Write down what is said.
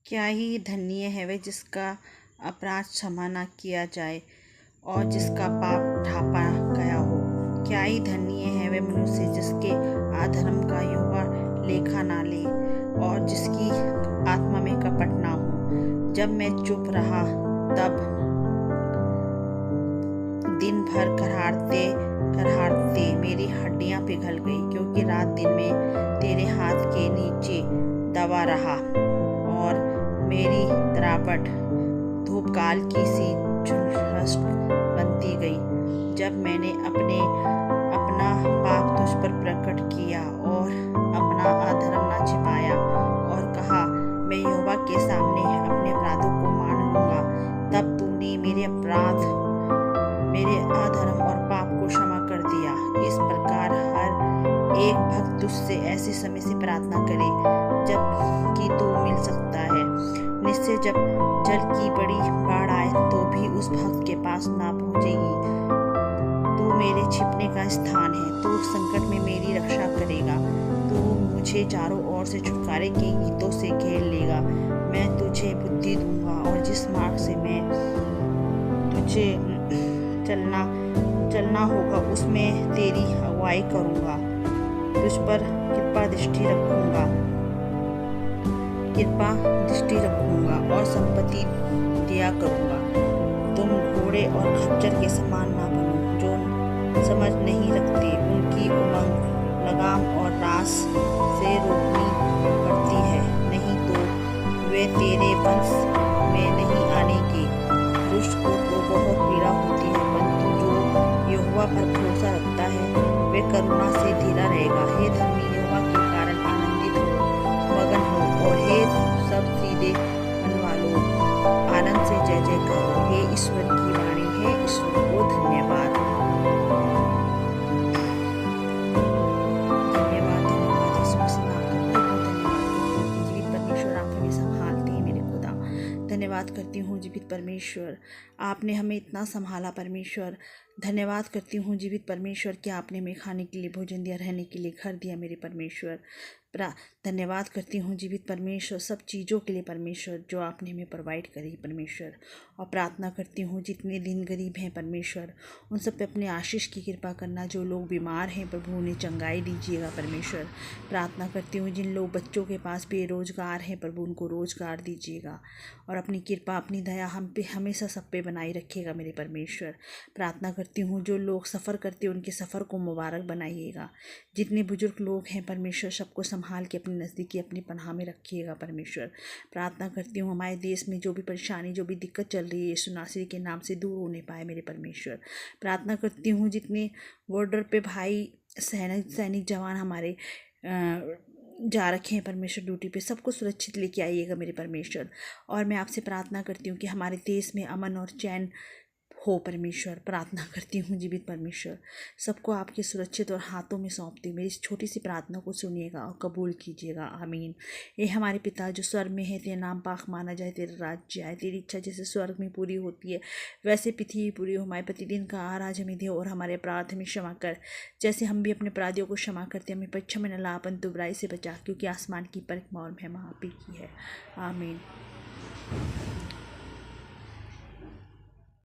क्या ही धन्य है वह जिसका अपराध क्षमा न किया जाए और जिसका पाप ढांपा गया हो। क्या ही धन्य है वह मनुष्य जिसके अधर्म का यहोवा लेखा ना ले और जिसकी आत्मा में कपट ना हो। जब मैं चुप रहा तब दिन भर कराहते कराहते मेरी हड्डियां पिघल गई, क्योंकि रात दिन में तेरे हाथ के नीचे दबा रहा और मेरी तरापट धूपकाल की सी झुलस बनती गई। जब मैंने अपना पाप तुझ पर प्रकट किया और अपना अधर्म न छिपाया और कहा मैं यहोवा के सामने अपने अपराधों को मान लूंगा, तब तूने मेरे अधर्म और पाप को क्षमा कर दिया। इस प्रकार हर एक भक्त तुझसे ऐसे समय से प्रार्थना करे जब कि तू मिल सकता है। निश्चय जब जल की बड़ी बाढ़ आए तो भी उस भक्त के पास ना पहुंचेगी। तू मेरे छिपने का स्थान है, तू संकट में मेरी रक्षा करेगा। तू मुझे चारों ओर से छुटकारे के गीतों से घेर लेगा। मैं तुझे बुद्धि दूंगा और जिस मार्ग से मैं तुझे चलना होगा उसमें तेरी अगुवाई करूंगा। तुझ पर कृपा दृष्टि रखूंगा और संपत्ति दिया करूंगा। तुम घोड़े और खच्चर के समान ना बनो जो समझ नहीं रखते। उनकी उमंग लगाम और रास से रोकनी पड़ती है, नहीं तो वे तेरे वंश में नहीं आनेंगे। दुष्ट को तो बहुत पीड़ा होती है, परंतु जो यहोवा पर भरोसा रखता है वे करुणा से धीरा रहेगा। हे धर्मी यहोवा के कारण आनंदित हो, मगन हो, और हे सब सीधे मन वालों आनंद से जय जय करो। हे ईश्वर की वाणी है, ईश्वर को धन्यवाद। धन्यवाद करती हूँ जीवित परमेश्वर, आपने हमें इतना संभाला परमेश्वर। धन्यवाद करती हूँ जीवित परमेश्वर कि आपने हमें खाने के लिए भोजन दिया, रहने के लिए घर दिया मेरे परमेश्वर। धन्यवाद करती हूँ जीवित परमेश्वर सब चीज़ों के लिए परमेश्वर जो आपने हमें प्रोवाइड करी परमेश्वर। और प्रार्थना करती हूँ जितने दिन गरीब हैं परमेश्वर उन सब पे अपने आशीष की कृपा करना। जो लोग बीमार हैं प्रभु उन्हें चंगाई दीजिएगा परमेश्वर। प्रार्थना करती हूँ जिन लोग बच्चों के पास बेरोजगार हैं प्रभु उनको रोजगार दीजिएगा और अपनी कृपा अपनी दया हम पे हमेशा सब पे बनाई रखिएगा मेरे परमेश्वर। प्रार्थना करती हूँ जो लोग सफ़र करते हैं उनके सफ़र को मुबारक बनाइएगा। जितने बुजुर्ग लोग हैं परमेश्वर सबको संभाल के अपने नज़दीकी अपनी पनाह में रखिएगा परमेश्वर। प्रार्थना करती हूँ हमारे देश में जो भी परेशानी जो भी दिक्कत चल रही है यीशु नासरी के नाम से दूर होने पाए मेरे परमेश्वर। प्रार्थना करती हूँ जितने बॉर्डर पे भाई सैनिक जवान हमारे जा रखे हैं परमेश्वर ड्यूटी पे सबको सुरक्षित लेके आइएगा मेरे परमेश्वर। और मैं आपसे प्रार्थना करती हूँ कि हमारे देश में अमन और चैन हो परमेश्वर। प्रार्थना करती हूँ जीवित परमेश्वर सबको आपके सुरक्षित और हाथों में सौंपती हूँ। मेरी इस छोटी सी प्रार्थना को सुनिएगा और कबूल कीजिएगा, आमीन। ये हमारे पिता जो स्वर्ग में है, तेरा नाम पाक माना जाए, तेरा राज्य आए, तेरी इच्छा जैसे स्वर्ग में पूरी होती है वैसे पृथ्वी पूरी हो। हमारे प्रतिदिन का आहार आज हमें दे और हमारे अपराध हमें क्षमा कर जैसे हम भी अपने अपराधियों को क्षमा करते। हमें परीक्षा में न ला परन्तु बुराई से बचा, क्योंकि आसमान की परिक्रमा और महिमा आप ही की है, आमीन।